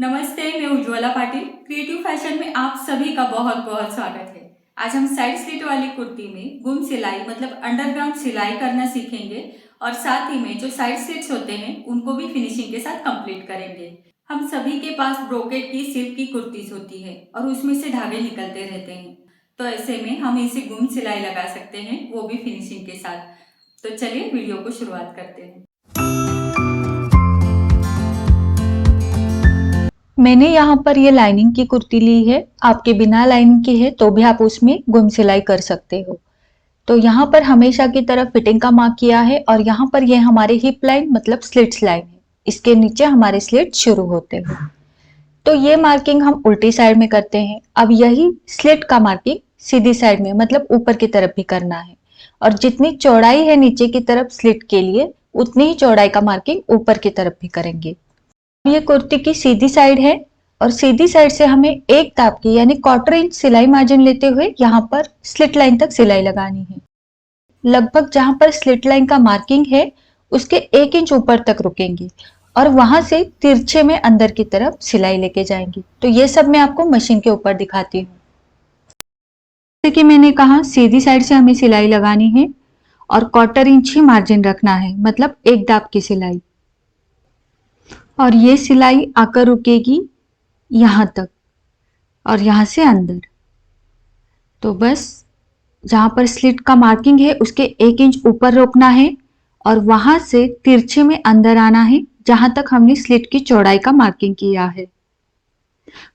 नमस्ते, मैं Ujjwala Patil. Creative fashion में आप सभी का बहुत बहुत स्वागत है। आज हम साइड स्लिट वाली कुर्ती में गुम सिलाई मतलब अंडरग्राउंड सिलाई करना सीखेंगे और साथ ही में जो साइड स्लिट्स होते हैं उनको भी फिनिशिंग के साथ कंप्लीट करेंगे। हम सभी के पास ब्रोकेट की सिल्क की कुर्तीज होती है और उसमें से धागे निकलते रहते हैं, तो ऐसे में हम इसे गुम सिलाई लगा सकते हैं, वो भी फिनिशिंग के साथ। तो चलिए वीडियो को शुरुआत करते हैं। मैंने यहाँ पर ये लाइनिंग की कुर्ती ली है। आपके बिना लाइनिंग की है तो भी आप उसमें गुम सिलाई कर सकते हो। तो यहाँ पर हमेशा की तरह फिटिंग का मार्क किया है और यहाँ पर ये हमारे हिप लाइन मतलब स्लिट्स लाइन है। इसके नीचे हमारे स्लिट शुरू होते हैं। तो ये मार्किंग हम उल्टी साइड में करते हैं। अब यही स्लिट का मार्किंग सीधी साइड में मतलब ऊपर की तरफ भी करना है और जितनी चौड़ाई है नीचे की तरफ स्लिट के लिए उतनी ही चौड़ाई का मार्किंग ऊपर की तरफ भी करेंगे। ये कुर्ती की सीधी साइड है और सीधी साइड से हमें एक दाब की यानी 1/4 इंच सिलाई मार्जिन लेते हुए यहाँ पर स्लिट लाइन तक सिलाई लगानी है। लगभग जहां पर स्लिट लाइन का मार्किंग है उसके 1 इंच ऊपर तक रुकेंगे और वहां से तिरछे में अंदर की तरफ सिलाई लेके जाएंगे। तो ये सब मैं आपको मशीन के ऊपर दिखाती हूँ। जैसे कि मैंने कहा सीधी साइड से हमें सिलाई लगानी है और 1/4 इंच ही मार्जिन रखना है मतलब एक दाब की सिलाई। और ये सिलाई आकर रुकेगी यहां तक और यहां से अंदर। तो बस जहां पर स्लिट का मार्किंग है उसके 1 इंच ऊपर रोकना है और वहां से तिरछे में अंदर आना है जहां तक हमने स्लिट की चौड़ाई का मार्किंग किया है।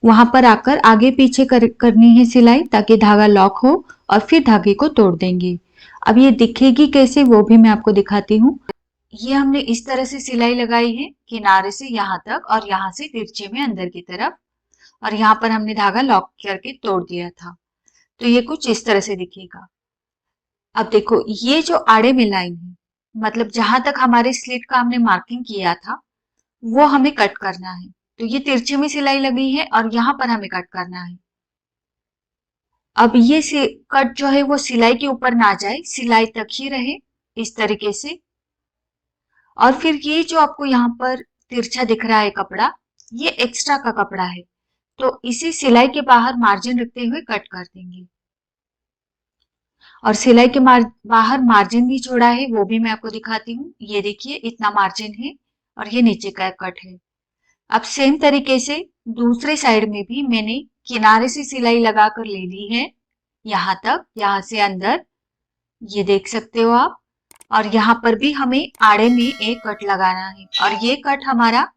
वहां पर आकर आगे पीछे करनी है सिलाई ताकि धागा लॉक हो और फिर धागे को तोड़ देंगे। अब ये दिखेगी कैसे वो भी मैं आपको दिखाती हूँ। ये हमने इस तरह से सिलाई लगाई है किनारे से यहाँ तक और यहाँ से तिरछे में अंदर की तरफ और यहाँ पर हमने धागा लॉक करके तोड़ दिया था। तो ये कुछ इस तरह से दिखेगा। अब देखो ये जो आड़े में लाइन है मतलब जहां तक हमारे स्लिट का हमने मार्किंग किया था वो हमें कट करना है। तो ये तिरछे में सिलाई लगी है और यहाँ पर हमें कट करना है। अब ये से कट जो है वो सिलाई के ऊपर ना जाए, सिलाई तक ही रहे इस तरीके से। और फिर ये जो आपको यहाँ पर तिरछा दिख रहा है कपड़ा, ये एक्स्ट्रा का कपड़ा है तो इसे सिलाई के बाहर मार्जिन रखते हुए कट कर देंगे। और सिलाई के बाहर मार्जिन भी छोड़ा है वो भी मैं आपको दिखाती हूँ। ये देखिए इतना मार्जिन है और ये नीचे का कट है। अब सेम तरीके से दूसरे साइड में भी मैंने किनारे से सिलाई लगाकर ले ली है यहाँ तक, यहाँ से अंदर, ये देख सकते हो आप। और यहाँ पर भी हमें आड़े में एक कट लगाना है और ये कट हमारा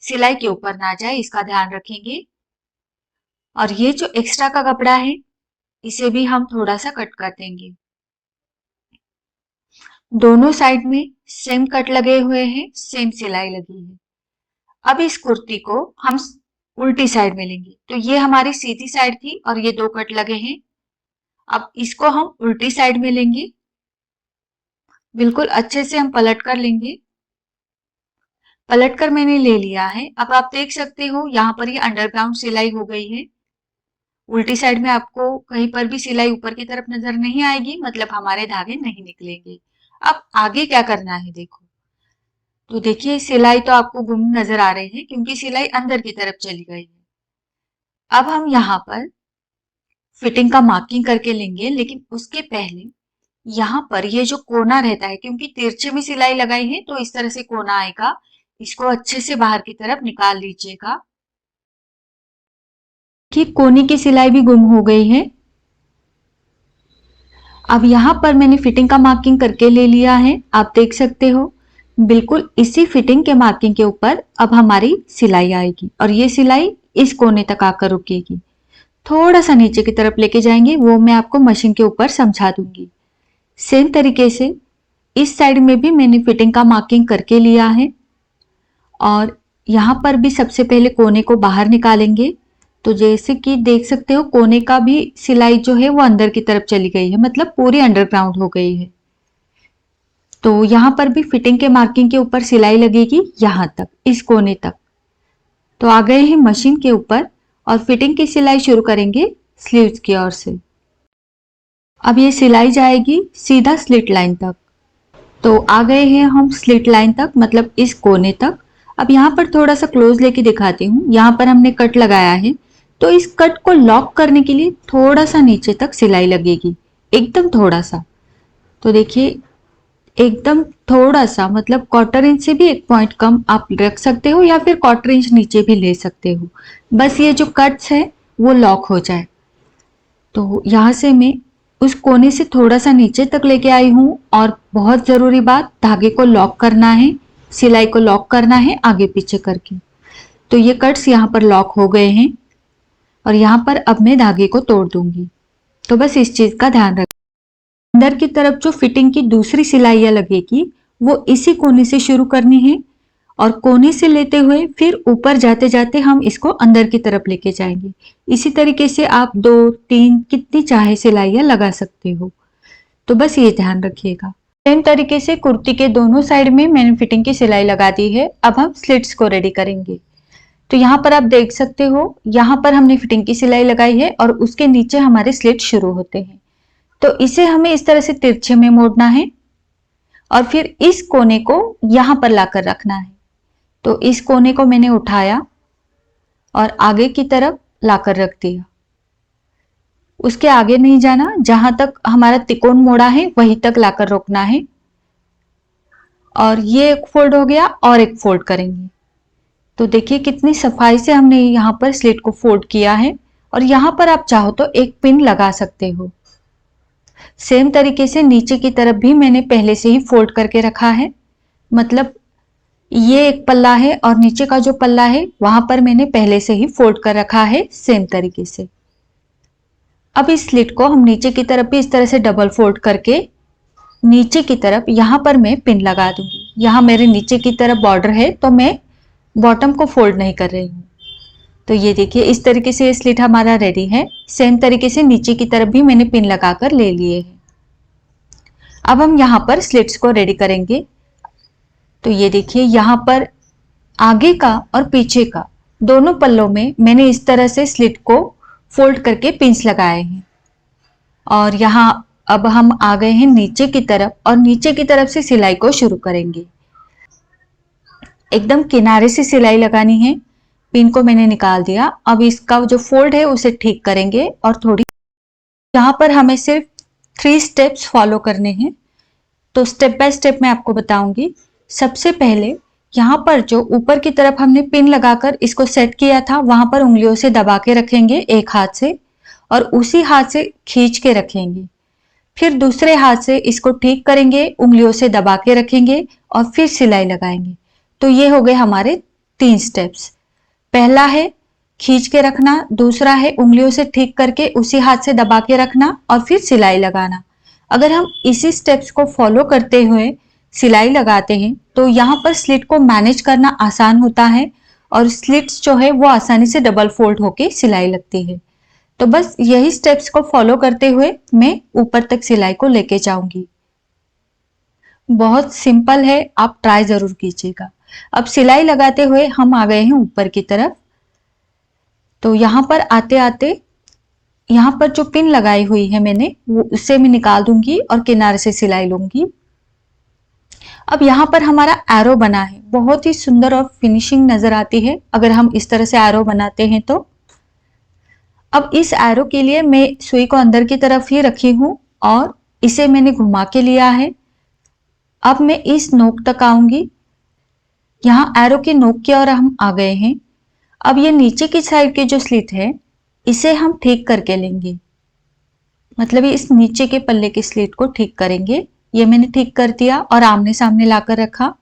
सिलाई के ऊपर ना जाए इसका ध्यान रखेंगे। और ये जो एक्स्ट्रा का कपड़ा है इसे भी हम थोड़ा सा कट कर देंगे। दोनों साइड में सेम कट लगे हुए हैं, सेम सिलाई लगी है। अब इस कुर्ती को हम उल्टी साइड में लेंगे। तो ये हमारी सीधी साइड थी और ये 2 कट लगे हैं। अब इसको हम उल्टी साइड में लेंगे, बिल्कुल अच्छे से हम पलट कर लेंगे। पलट कर मैंने ले लिया है। अब आप देख सकते हो यहाँ पर ये अंडरग्राउंड सिलाई हो गई है। उल्टी साइड में आपको कहीं पर भी सिलाई ऊपर की तरफ नजर नहीं आएगी मतलब हमारे धागे नहीं निकलेंगे। अब आगे क्या करना है देखो। तो देखिए सिलाई तो आपको गुम नजर आ रही है क्योंकि सिलाई अंदर की तरफ चली गई है। अब हम यहाँ पर फिटिंग का मार्किंग करके लेंगे लेकिन उसके पहले यहाँ पर ये जो कोना रहता है क्योंकि तिरछे में सिलाई लगाई है तो इस तरह से कोना आएगा, इसको अच्छे से बाहर की तरफ निकाल लीजिएगा। ठीक कोने की सिलाई भी गुम हो गई है। अब यहाँ पर मैंने फिटिंग का मार्किंग करके ले लिया है, आप देख सकते हो। बिल्कुल इसी फिटिंग के मार्किंग के ऊपर अब हमारी सिलाई आएगी और ये सिलाई इस कोने तक आकर रुकेगी। थोड़ा सा नीचे की तरफ लेके जाएंगे वो मैं आपको मशीन के ऊपर समझा दूंगी। सेम तरीके से इस साइड में भी मैंने फिटिंग का मार्किंग करके लिया है और यहाँ पर भी सबसे पहले कोने को बाहर निकालेंगे। तो जैसे कि देख सकते हो कोने का भी सिलाई जो है वो अंदर की तरफ चली गई है मतलब पूरी अंडरग्राउंड हो गई है। तो यहाँ पर भी फिटिंग के मार्किंग के ऊपर सिलाई लगेगी यहाँ तक, इस कोने तक। तो आ गए हैं मशीन के ऊपर और फिटिंग की सिलाई शुरू करेंगे स्लीव्स की ओर से। अब ये सिलाई जाएगी सीधा स्लिट लाइन तक। तो आ गए हैं हम स्लिट लाइन तक मतलब इस कोने तक। अब यहाँ पर थोड़ा सा क्लोज लेके दिखाती हूँ। यहाँ पर हमने कट लगाया है, तो इस कट को लॉक करने के लिए थोड़ा सा नीचे तक सिलाई लगेगी, एकदम थोड़ा सा। तो देखिए एकदम थोड़ा सा, मतलब क्वार्टर इंच से भी एक पॉइंट कम आप रख सकते हो या फिर क्वार्टर इंच नीचे भी ले सकते हो। बस ये जो कट्स है वो लॉक हो जाए। तो यहाँ से मैं उस कोने से थोड़ा सा नीचे तक लेके आई हूँ और बहुत ज़रूरी बात, धागे को लॉक करना है, सिलाई को लॉक करना है आगे पीछे करके। तो ये कट्स यहाँ पर लॉक हो गए हैं और यहाँ पर अब मैं धागे को तोड़ दूंगी। तो बस इस चीज़ का ध्यान रखें। अंदर की तरफ जो फिटिंग की दूसरी सिलाइयाँ लगेगी वो इसी कोने से शुरू करनी है और कोने से लेते हुए फिर ऊपर जाते जाते हम इसको अंदर की तरफ लेके जाएंगे। इसी तरीके से आप 2-3 कितनी चाहे सिलाइयाँ लगा सकते हो। तो बस ये ध्यान रखिएगा। सेम तरीके से कुर्ती के दोनों साइड में मैंने फिटिंग की सिलाई लगा दी है। अब हम स्लिट्स को रेडी करेंगे। तो यहाँ पर आप देख सकते हो, यहाँ पर हमने फिटिंग की सिलाई लगाई है और उसके नीचे हमारे स्लिट शुरू होते हैं। तो इसे हमें इस तरह से तिरछे में मोड़ना है और फिर इस कोने को यहाँ पर लाकर रखना है। तो इस कोने को मैंने उठाया और आगे की तरफ लाकर रख दिया। उसके आगे नहीं जाना, जहां तक हमारा तिकोन मोड़ा है वहीं तक लाकर रोकना है। और ये एक फोल्ड हो गया और एक फोल्ड करेंगे। तो देखिए कितनी सफाई से हमने यहाँ पर स्लिट को फोल्ड किया है और यहाँ पर आप चाहो तो एक पिन लगा सकते हो। सेम तरीके से नीचे की तरफ भी मैंने पहले से ही फोल्ड करके रखा है, मतलब ये एक पल्ला है और नीचे का जो पल्ला है वहां पर मैंने पहले से ही फोल्ड कर रखा है सेम तरीके से। अब इस स्लिट को हम नीचे की तरफ भी इस तरह से डबल फोल्ड करके नीचे की तरफ यहाँ पर मैं पिन लगा दूंगी। यहाँ मेरे नीचे की तरफ बॉर्डर है तो मैं बॉटम को फोल्ड नहीं कर रही हूँ। तो ये देखिए इस तरीके से ये स्लिट हमारा रेडी है। सेम तरीके से नीचे की तरफ भी मैंने पिन लगाकर ले लिए हैं। अब हम यहाँ पर स्लिट्स को रेडी करेंगे। तो ये देखिए यहाँ पर आगे का और पीछे का दोनों पल्लों में मैंने इस तरह से स्लिट को फोल्ड करके पिंस लगाए हैं। और यहाँ अब हम आ गए हैं नीचे की तरफ और नीचे की तरफ से सिलाई को शुरू करेंगे। एकदम किनारे से सिलाई लगानी है। पिन को मैंने निकाल दिया। अब इसका जो फोल्ड है उसे ठीक करेंगे और थोड़ी यहाँ पर हमें सिर्फ 3 स्टेप्स फॉलो करने हैं। तो स्टेप बाय स्टेप मैं आपको बताऊंगी। सबसे पहले यहाँ पर जो ऊपर की तरफ हमने पिन लगाकर इसको सेट किया था वहां पर उंगलियों से दबा के रखेंगे एक हाथ से और उसी हाथ से खींच के रखेंगे। फिर दूसरे हाथ से इसको ठीक करेंगे, उंगलियों से दबा के रखेंगे और फिर सिलाई लगाएंगे। तो ये हो गए हमारे 3 स्टेप्स। पहला है खींच के रखना, दूसरा है उंगलियों से ठीक करके उसी हाथ से दबा के रखना और फिर सिलाई लगाना। अगर हम इसी स्टेप्स को फॉलो करते हुए सिलाई लगाते हैं तो यहाँ पर स्लिट को मैनेज करना आसान होता है और स्लिट्स जो है वो आसानी से डबल फोल्ड होके सिलाई लगती है। तो बस यही स्टेप्स को फॉलो करते हुए मैं ऊपर तक सिलाई को लेके जाऊंगी। बहुत सिंपल है, आप ट्राई जरूर कीजिएगा। अब सिलाई लगाते हुए हम आ गए हैं ऊपर की तरफ। तो यहाँ पर आते आते यहाँ पर जो पिन लगाई हुई है मैंने वो उससे मैं निकाल दूंगी और किनारे से सिलाई लूंगी। अब यहाँ पर हमारा एरो बना है, बहुत ही सुंदर और फिनिशिंग नजर आती है अगर हम इस तरह से एरो बनाते हैं तो। अब इस एरो के लिए मैं सुई को अंदर की तरफ ही रखी हूं और इसे मैंने घुमा के लिया है। अब मैं इस नोक तक आऊंगी। यहाँ एरो के नोक की ओर हम आ गए हैं। अब ये नीचे की साइड की जो स्लिट है इसे हम ठीक करके लेंगे, मतलब इस नीचे के पल्ले की स्लिट को ठीक करेंगे। ये मैंने ठीक कर दिया और आमने सामने लाकर रखा।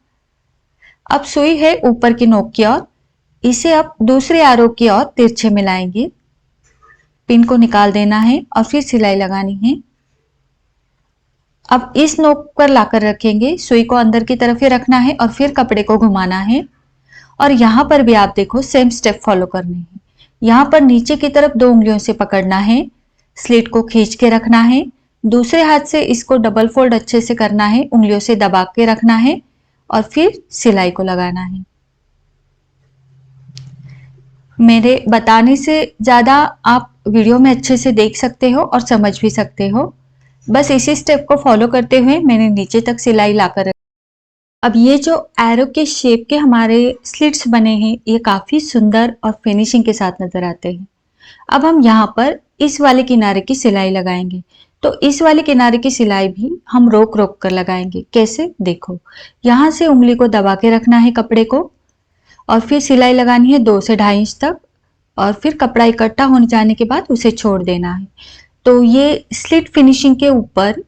अब सुई है ऊपर की नोक की ओर, इसे अब दूसरे एरो की ओर तिरछे में लाएंगे। पिन को निकाल देना है और फिर सिलाई लगानी है। अब इस नोक पर लाकर रखेंगे, सुई को अंदर की तरफ ही रखना है और फिर कपड़े को घुमाना है। और यहाँ पर भी आप देखो सेम स्टेप फॉलो करने हैं। यहाँ पर नीचे की तरफ 2 उंगलियों से पकड़ना है, स्लिट को खींच के रखना है, दूसरे हाथ से इसको डबल फोल्ड अच्छे से करना है, उंगलियों से दबा के रखना है और फिर सिलाई को लगाना है। मेरे बताने से ज्यादा आप वीडियो में अच्छे से देख सकते हो और समझ भी सकते हो। बस इसी स्टेप को फॉलो करते हुए मैंने नीचे तक सिलाई लाकर अब ये जो एरो के शेप के हमारे स्लिट्स बने हैं, ये काफी सुंदर और फिनिशिंग के साथ नजर आते हैं। अब हम यहाँ पर इस वाले किनारे की सिलाई लगाएंगे। तो इस वाले किनारे की सिलाई भी हम रोक रोक कर लगाएंगे। कैसे? देखो, यहाँ से उंगली को दबा के रखना है कपड़े को और फिर सिलाई लगानी है 2 से 2.5 इंच तक और फिर कपड़ा इकट्ठा होने जाने के बाद उसे छोड़ देना है। तो ये स्लिट फिनिशिंग के ऊपर,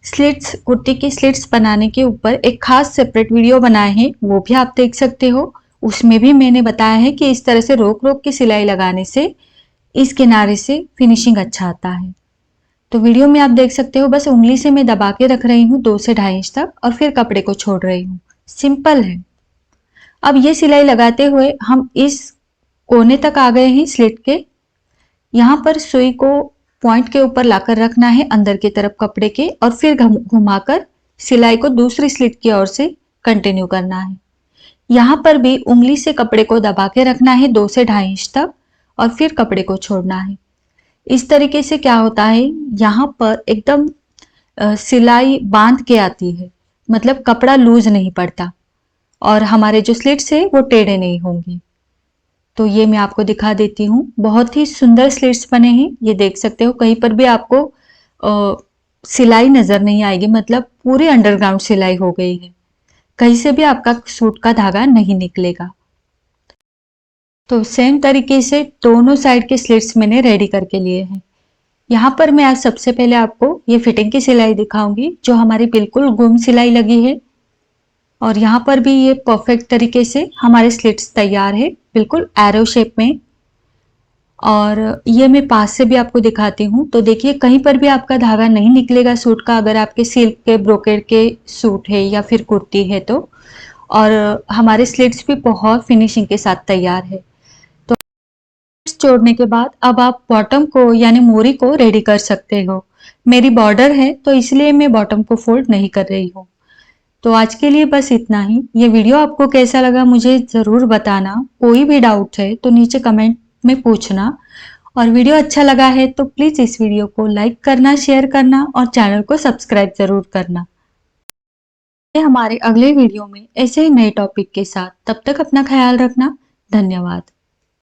स्लिट्स, कुर्ती की स्लिट्स बनाने के ऊपर एक खास सेपरेट वीडियो बनाए हैं, वो भी आप देख सकते हो। उसमें भी मैंने बताया है कि इस तरह से रोक रोक के सिलाई लगाने से इस किनारे से फिनिशिंग अच्छा आता है। तो वीडियो में आप देख सकते हो, बस उंगली से मैं दबा के रख रही हूँ 2 से 2.5 इंच तक और फिर कपड़े को छोड़ रही हूँ। सिंपल है। अब ये सिलाई लगाते हुए हम इस कोने तक आ गए हैं स्लिट के। यहाँ पर सुई को पॉइंट के ऊपर लाकर रखना है अंदर की तरफ कपड़े के और फिर घुमाकर सिलाई को दूसरी स्लिट की ओर से कंटिन्यू करना है। यहाँ पर भी उंगली से कपड़े को दबा के रखना है 2 से 2.5 इंच तक और फिर कपड़े को छोड़ना है। इस तरीके से क्या होता है, यहाँ पर एकदम सिलाई बांध के आती है, मतलब कपड़ा लूज नहीं पड़ता और हमारे जो स्लिट्स है वो टेढ़े नहीं होंगे। तो ये मैं आपको दिखा देती हूँ। बहुत ही सुंदर स्लिट्स बने हैं, ये देख सकते हो। कहीं पर भी आपको सिलाई नजर नहीं आएगी, मतलब पूरी अंडरग्राउंड सिलाई हो गई है। कहीं से भी आपका सूट का धागा नहीं निकलेगा। तो सेम तरीके से दोनों साइड के स्लिट्स मैंने रेडी करके लिए हैं। यहाँ पर मैं आज सबसे पहले आपको ये फिटिंग की सिलाई दिखाऊंगी, जो हमारी बिल्कुल गुम सिलाई लगी है। और यहाँ पर भी ये परफेक्ट तरीके से हमारे स्लिट्स तैयार है, बिल्कुल एरो शेप में। और ये मैं पास से भी आपको दिखाती हूँ। तो देखिए, कहीं पर भी आपका धागा नहीं निकलेगा सूट का, अगर आपके सिल्क के ब्रोकेड के सूट है या फिर कुर्ती है तो। और हमारे स्लिट्स भी बहुत फिनिशिंग के साथ तैयार है। तो जोड़ने के बाद अब आप बॉटम को यानी मोरी को रेडी कर सकते हो। मेरी बॉर्डर है तो इसलिए मैं बॉटम को फोल्ड नहीं कर रही हूँ। तो आज के लिए बस इतना ही। ये वीडियो आपको कैसा लगा मुझे ज़रूर बताना। कोई भी डाउट है तो नीचे कमेंट में पूछना। और वीडियो अच्छा लगा है तो प्लीज़ इस वीडियो को लाइक करना, शेयर करना और चैनल को सब्सक्राइब ज़रूर करना। ये हमारे अगले वीडियो में ऐसे ही नए टॉपिक के साथ। तब तक अपना ख्याल रखना। धन्यवाद।